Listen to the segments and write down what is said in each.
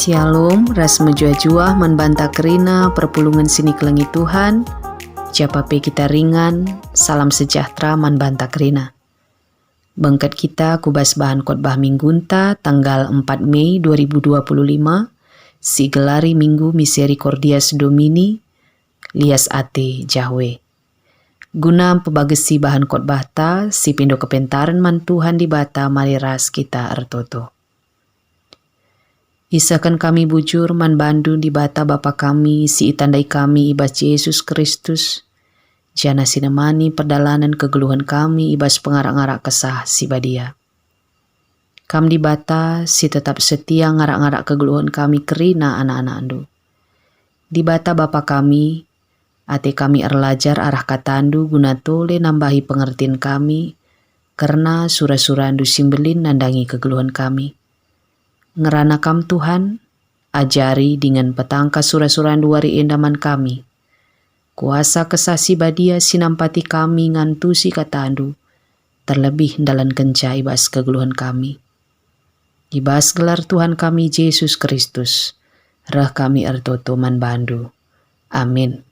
Shalom, ras menjua-jua membantah kerina perpulungan sini kelengi Tuhan. Japape kita ringan, salam sejahtera membantah kerina. Bengkat kita kubas bahan khotbah minggunta tanggal 4 Mei 2025, si gelari Minggu Misericordias Domini, lias ate Jahwe. Guna pebagesi bahan khotbah ta, si pindo kepentaran man Tuhan di bata mariras kita ertoto. Isakan kami bujur man bandu di bata Bapa kami, si itandai kami ibas Yesus Kristus. Jana sinemani perdalanan kegeluhan kami ibas pengarak-ngarak kesah si badia. Kam di bata si tetap setia ngarak-ngarak kegeluhan kami kerina anak-anak andu. Di bata Bapa kami, ate kami erlajar arah katandu guna tole nambahi pengertian kami, karena surah-surah andu simbelin nandangi kegeluhan kami. Ngerana kam Tuhan, ajari dengan petangka surah-surah duari endaman kami. Kuasa kesasi badia sinampati kami ngantusi katandu, terlebih dalam kenca ibas kegeluhan kami. Ibas gelar Tuhan kami Yesus Kristus, rah kami ertoto man bandu. Amin.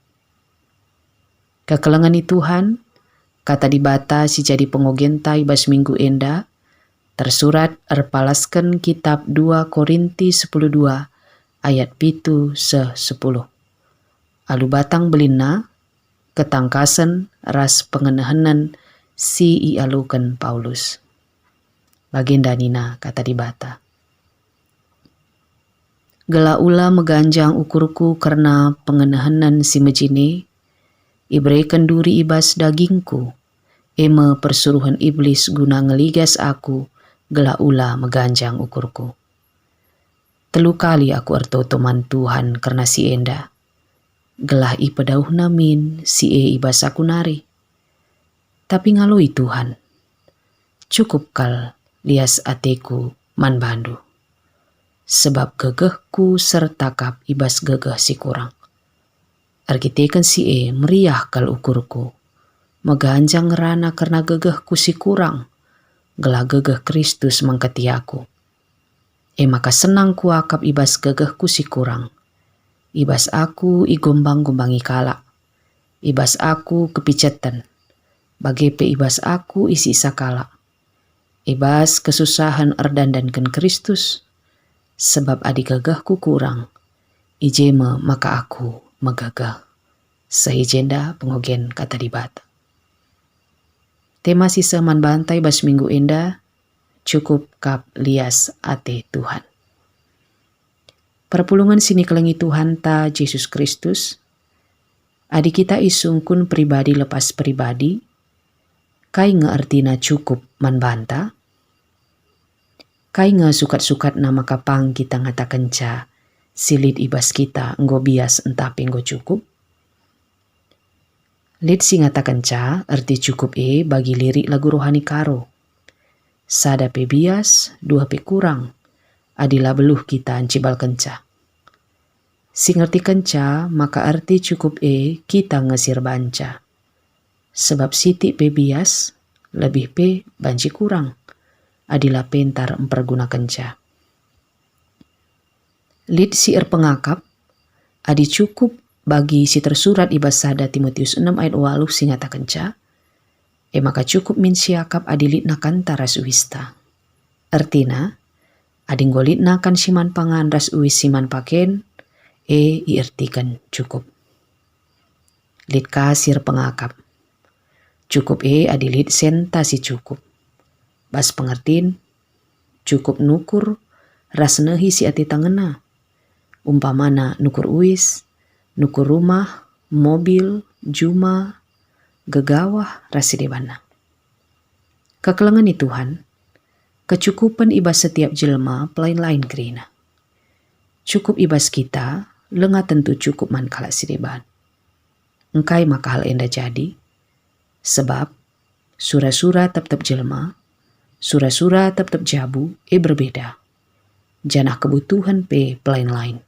Kekelengan Tuhan, kata dibata si jadi pengogenta ibas minggu enda, tersurat erpalaskan kitab 2 Korinti 10:2 ayat 7-10. Alu batang belina ketangkasan ras pengenahanan si ialukan Paulus. Baginda nina kata dibata. Gela ula meganjang ukurku karena pengenahanan si mejine, ibrekan duri ibas dagingku, eme persuruhan iblis guna ngeligas aku, gela ula meganjang ukurku. 3 kali aku ertoto man Tuhan karena si enda. Gelah i pedauh namin si ibas aku nari. Tapi ngalui Tuhan. Cukup kal lias ateku man bandu. Sebab gegehku serta kap ibas gegeh si kurang. Arkiteken si meriah kal ukurku. Meganjang rana karena gegehku si kurang. Gelah gegeh Kristus mengketi aku. Maka senang kuakap ibas gegehku si kurang. Ibas aku igombang-gombangi kalak. Ibas aku kepicetan. Bagepe ibas aku isi kalak. Ibas kesusahan erdandankan Kristus. Sebab adi gegehku kurang. Ijeme maka aku megagah. Sehijenda pengogen kata dibata. Tema sisa man bantai bas minggu enda, cukup kap lias ate Tuhan. Perpulungan sini kelengi Tuhan ta Yesus Kristus, adi kita isungkun pribadi lepas pribadi, kai ngeartina cukup man banta, kai nge sukat-sukat nama kapang kita ngata kenca, silit ibas kita enggo bias entah penggo cukup. Lid si ngata kenca, arti cukup bagi lirik lagu rohani karo. Sada pe bias, 2 pe kurang, adilah beluh kita ancibal kenca. Si ngerti kenca, maka arti cukup kita ngesir banca. Sebab siti pe bias, lebih pe banci kurang, adilah pentar emperguna kenca. Lid si pengakap, adi cukup bagi si tersurat ibas sada Timotius 6 ayat 8 si ngata kenca, maka cukup min siakap adilit na kanta ras uwista. Artina, ading golit na kan siman pangan ras uwis siman paken, iartikan cukup. Lit kasir pengakap. Cukup adilit senta si cukup. Bas pengertin, cukup nukur, ras nehi si ati tangena. Umpamana nukur uwis, nukur rumah, mobil, juma, gegawah rasi debana. Kekelengan Tuhan, kecukupan ibas setiap jelma pelain-lain kerina. Cukup ibas kita, lenga tentu cukup man kalak si deban. Engkai maka hal enda jadi, sebab surah-surah tetap jelma, surah-surah tetap jabu, berbeda. Janah kebutuhan pelain-lain.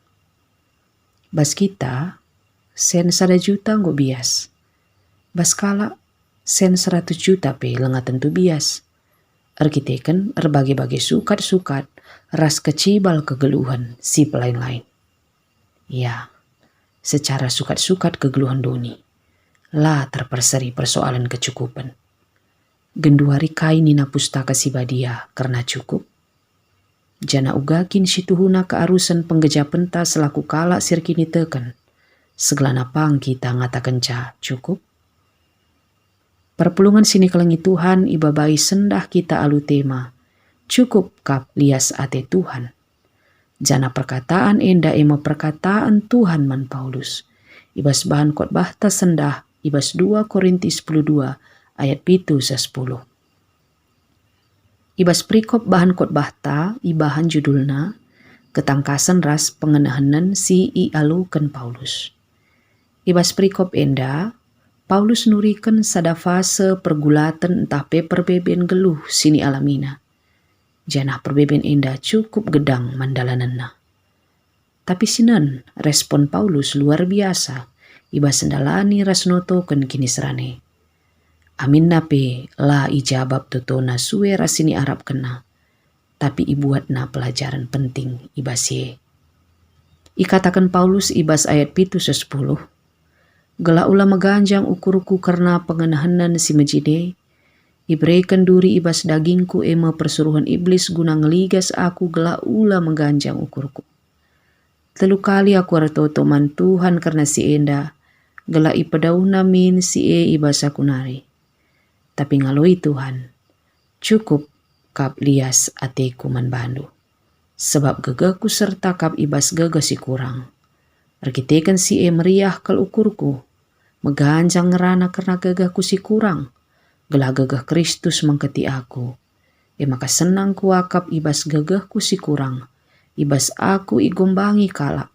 Bas kita, sen 1 juta nggo bias. Bas kala, sen 100 juta lenga tentu bias. Arkiteken erbagi-bagi sukat-sukat ras kecibal kegeluhan si pelain-lain. Ya, secara sukat-sukat kegeluhan doni, lah terperseri persoalan kecukupan. Genduari kainina pustaka si badia karena cukup. Jana ugakin situhuna kearusan penggejapenta selaku kalak sirkini teken. Segelana pang kita ngatakan cukup. Perpulungan sini kelengi Tuhan ibabai sendah kita alu tema. Cukup kap lias ate Tuhan. Jana perkataan enda ema perkataan Tuhan man Paulus. Ibas bahan khotbah ta sendah ibas 2 Korintus 12 ayat 7-10. Ibas perikop bahan khotbah ta ibahan judulna ketangkasan ras pengenahanan si i alukan Paulus. Ibas perikop enda Paulus nurikan sada fase pergulatan entah pe perbeben geluh sini alamina. Janah perbeben enda cukup gedang mandalanana. Tapi sinan respon Paulus luar biasa. Iba sendalani rasnoto ken kini serane. Amin nape la ijabab totona suwe rasini Arab kena. Tapi ibuatna pelajaran penting ibasie. Ikatakan Paulus ibas ayat 7-10. Gela ula meganjang ukurku karena pengenahanan si mejide. Ibreikan duri ibas dagingku ema persuruhan iblis guna ngeligas aku gela ula mengganjang ukurku. Telu kali aku artoto man Tuhan karena si enda gela ipadauna min si ibas aku nari. Tapi ngaloi Tuhan cukup kap lias ateku man bandu. Sebab gagaku serta kap ibas gaga si kurang. Arkiteken si meriah kal ukurku meganjang ngerana karena gagaku si kurang. Gelah gagah Kristus mengketi aku. Maka senang kuakap ibas gagahku si kurang. Ibas aku igombangi kala.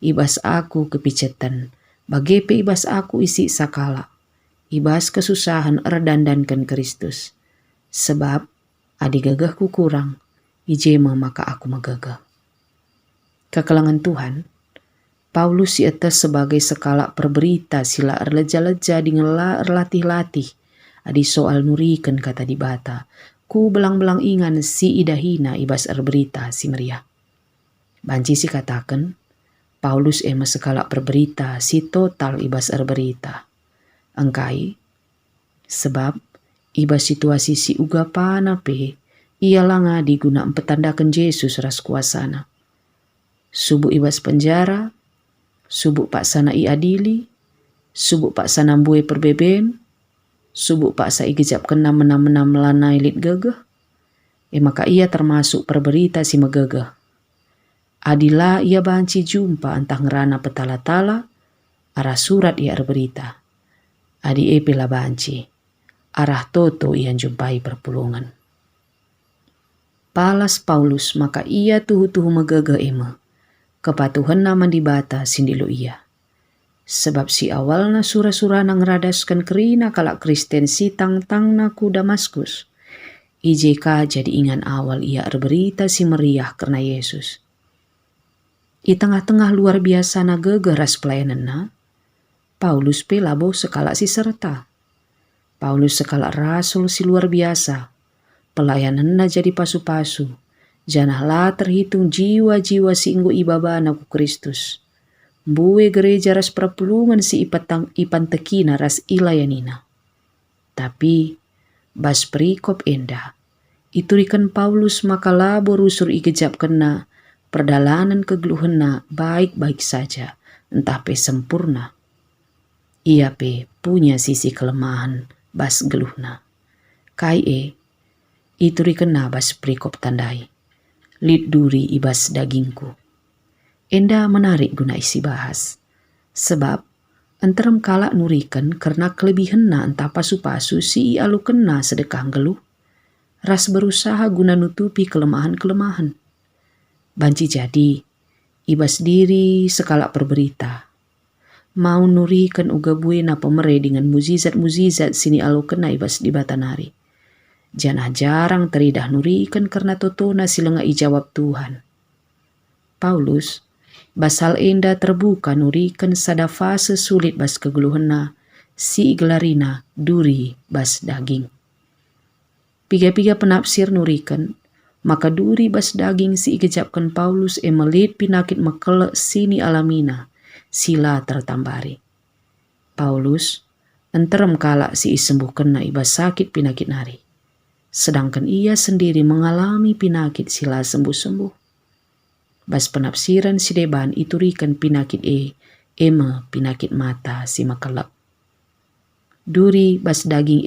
Ibas aku kepicetan. Bagepe ibas aku isi sakala. Ibas kesusahan erdandankan Kristus. Sebab adi gagahku kurang. Ijema maka aku megagah. Kekelangan Tuhan. Paulus atas sebagai sekala perberita sila erleja-leja dingela erlatih-latih. Adi soal nurikan kata di bata. Ku belang-belang ingan si idahina ibas erberita si meriah. Banci si katakan. Paulus ema sekala perberita si total ibas erberita. Engkai. Sebab ibas situasi si uga pana pe. Ia langa diguna empetandakan Yesus ras kuasana. Subuh ibas penjara. Subuh pak sana i adili. Subuh pak sana mbue perbeben. Subuh paksa igejap kena menam-menam melanai lit gagah. Maka ia termasuk perberita si megagah. Adila ia banci jumpa antah ngerana petala-tala. Arah surat ia berita. Adi epela banci. Arah toto ia jumpai perpulungan. Palas Paulus maka ia tuhu-tuhu megagah ema. Kepatuhan nama dibata sindilu ia. Sebab si awalna sura-sura nang radaskan kerina kalak Kristen si tang-tangna ku Damaskus. IJK jadi ingan awal ia berita si meriah karena Yesus. I tengah-tengah luar biasa na gegeras pelayananna, Paulus pe labo sekala si serta. Paulus sekala rasul si luar biasa. Pelayananna jadi pasu-pasu. Janahlah terhitung jiwa-jiwa si inggu ibabana ku Kristus. Bue gereja ras perpulungan si ipan tekina ras ilayanina. Tapi bas perikop enda. Iturikan Paulus maka labo rusur igejap kena perdalanan kegeluhena baik-baik saja. Entah pe sempurna. Ia pe punya sisi kelemahan bas geluhna. Kai iturikan bas perikop tandai. Lid duri ibas dagingku. Enda menarik guna isi bahas. Sebab enterem kalak nurikan karena kelebihanna entah pasu-pasu si alu kena sedekah geluh. Ras berusaha guna nutupi kelemahan-kelemahan. Banci jadi ibas diri sekala perberita. Mau nurikan uga buena pemere dengan muzizat-muzizat sini alu kena ibas di batanari. Janah jarang teridah nurikan karena totona silenga ijawab Tuhan. Paulus basal enda terbuka nurikan sada fase sulit bas kegeluhena si gelarina duri bas daging. Piga-piga penafsir nurikan Maka duri bas daging si igejapkan Paulus melit pinakit makele sini alamina, sila tertambari. Paulus enterem kala si isembuhkan na ibas sakit pinakit nari. Sedangkan ia sendiri mengalami pinakit sila sembuh-sembuh. Bas penafsiran si deban iturikan pinakit ema pinakit mata si makelep. Duri bas daging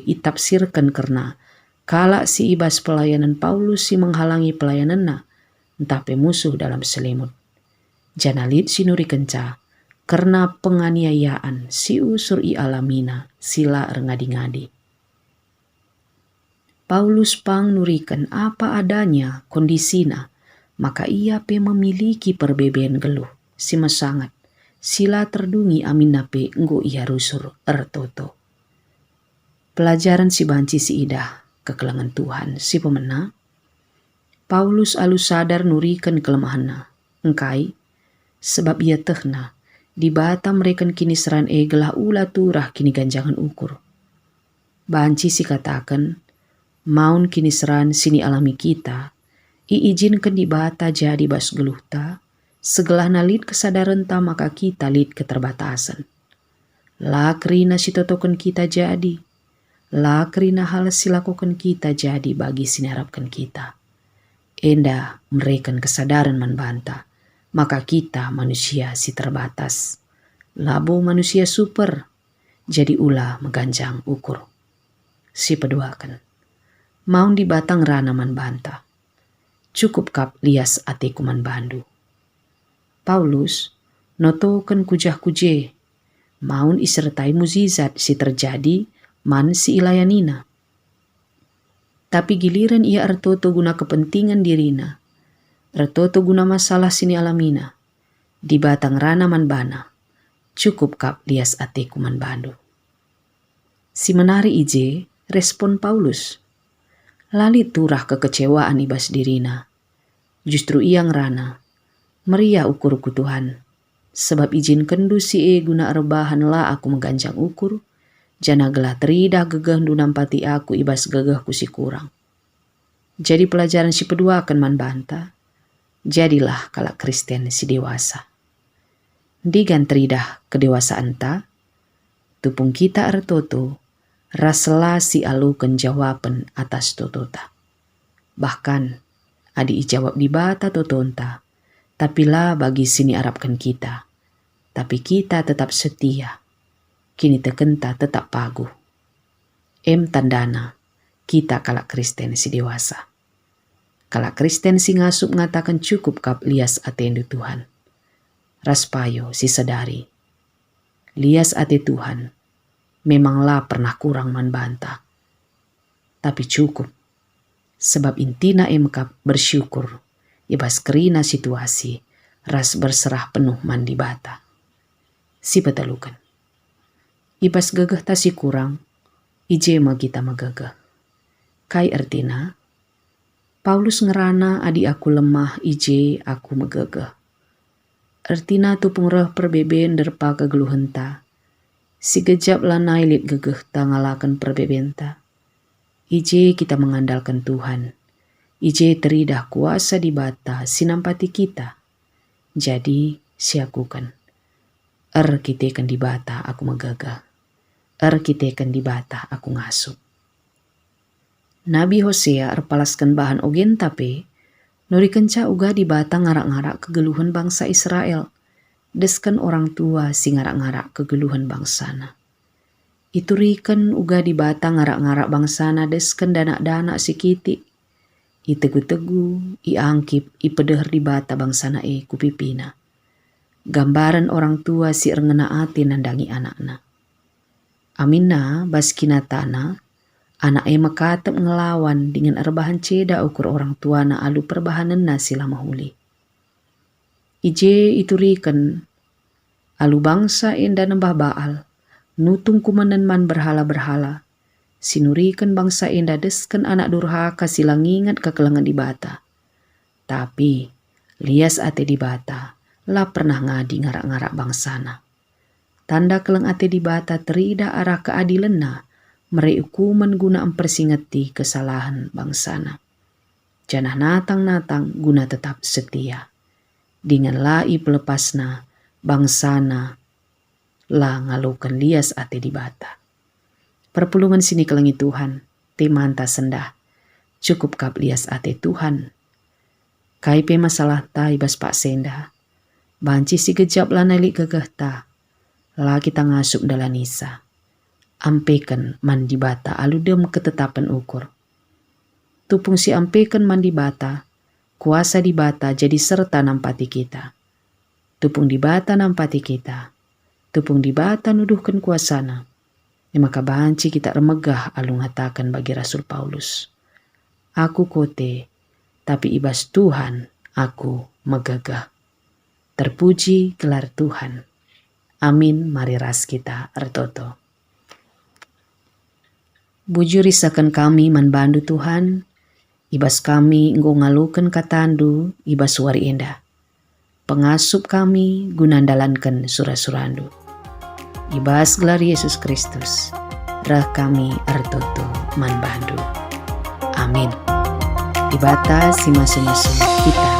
itafsirkan karena kala si ibas pelayanan Paulus si menghalangi pelayananna, entah musuh dalam selimut. Janalit sinuri kenca, karena penganiayaan si usur i alamina sila rengadi-ngadi. Paulus pang nurikan apa adanya kondisina, maka ia memiliki perbedaan geluh, si mesangat, sila terdungi amin nape nggo ia rusur ertoto. Pelajaran si banci si idah, kekelangan Tuhan si pemena. Paulus alus sadar nurikan kelemahanna, engkai, sebab ia tehna, di bata mereka kini seran gelah ula turah kini ganjangan ukur. Banci si katakan, maun kini seran sini alami kita, iizinkan di bata jadi bas geluhta, segelah nalit kesadaran ta maka kita lid keterbatasan. Lakrina si totokan kita jadi, lakrina hal silakukan kita jadi bagi sinarapkan kita. Enda mereka kesadaran membanta, maka kita manusia si terbatas. Labo manusia super, jadi ulah meganjang ukur. Si peduakan, maun di batang rana membanta, cukup kap lias atiku bandu. Paulus notokan kujah kuje, maun isertai muzizat si terjadi man si ilayanina. Tapi giliran ia ertoto guna kepentingan dirina, ertoto guna masalah sini alamina, di batang rana manbana, cukup kap lias atiku bandu. Si menari ije, respon Paulus, lali turah kekecewaan ibas dirina, justru ia ngerana, meria ukurku Tuhan, sebab izin kendu si guna rebahan lah aku mengganjang ukur, jana gelah teridah gegah nampati aku ibas gegahku si kurang. Jadi pelajaran si pedua akan manbanta, jadilah kalak Kristen si dewasa. Digan teridah kedewasaan ta, tupung kita ertoto, rasela si alukan jawaban atas totota. Bahkan, adi ijawab di bata totonta, tapi lah bagi sini arapkan kita, tapi kita tetap setia, kini tekenta tetap pagu. Tandana, kita kalak Kristen si dewasa. Kalak Kristen si ngasup ngatakan cukup kap lias atendu Tuhan. Raspayo si sadari, lias ate Tuhan, memanglah pernah kurang manbanta. Tapi cukup, sebab intina kap bersyukur, ibas kerina situasi, ras berserah penuh mandi bata. Si petalukan, ibas gegah ta si kurang, ije ma kita magagah. Kai artina, Paulus ngerana adi aku lemah ije aku magagah. Artina tupung reh perbeben derpa kegeluhenta, si gejap lanai lit gegeh ta ngalakan perbebenta. Ije kita mengandalkan Tuhan, ije teridah kuasa di bata sinampati kita. Jadi siakukan, kitekan di bata aku magagah, kitekan di bata aku ngasup. Nabi Hosea palaskan bahan ogen tape, nuri kenca uga di bata ngarak-ngarak kegeluhan bangsa Israel, deskan orang tua si ngarak-ngarak kegeluhan bangsana. Itu riken uga di bata ngarak-ngarak bangsana deskan dana-dana si kiti. Itegu-tegu, iangkip, ipedeh di bata bangsana kupipina. Gambaran orang tua si erngena ati nandangi anakna. Aminna bas kinatana, anak makatep ngelawan dengan erbahan ceda ukur orang tua na alu perbahanan na sila mahuli. Ije itu riken, alu bangsa enda nembah baal, nutung kumanan man berhala-berhala, sinurikan bangsa enda desken anak durhaka sila ngingat kekelangan di bata. Tapi, lias ate di bata, lah pernah ngadi ngarak-ngarak bangsana. Tanda keleng ate di bata terida arah keadilan na, mereukuman guna mempersingati kesalahan bangsana. janah natang-natang guna tetap setia. Dengan lai pelepasna, bangsana, la ngalukan lias ate di bata. Perpulungan sini kelengi Tuhan, temanta sendah, cukup kap lias ate Tuhan. Kaipe masalah ta ibas pak senda, banci si gejap lanali gagah ta, la kita ngasup dalanisa. Ampekan mandi bata aludem ketetapan ukur. Tupung si ampekan mandi bata, kuasa di bata jadi serta nampati kita. Tupung di bata nampati kita, tupung di bata nuduhkan kuasana. Maka banci kita remegah alung hatakan bagi Rasul Paulus. Aku kote, tapi ibas Tuhan aku megagah. Terpuji gelar Tuhan. Amin, mari ras kita ertoto. Bujur risakan kami manbandu Tuhan, ibas kami enggo ngalukan katandu, ibas suari endah. Pengasup kami gunandalankan surah-surandu. Ibas gelar Yesus Kristus, rah kami ertoto manbandu. Amin. Ibata si masing-masing kita.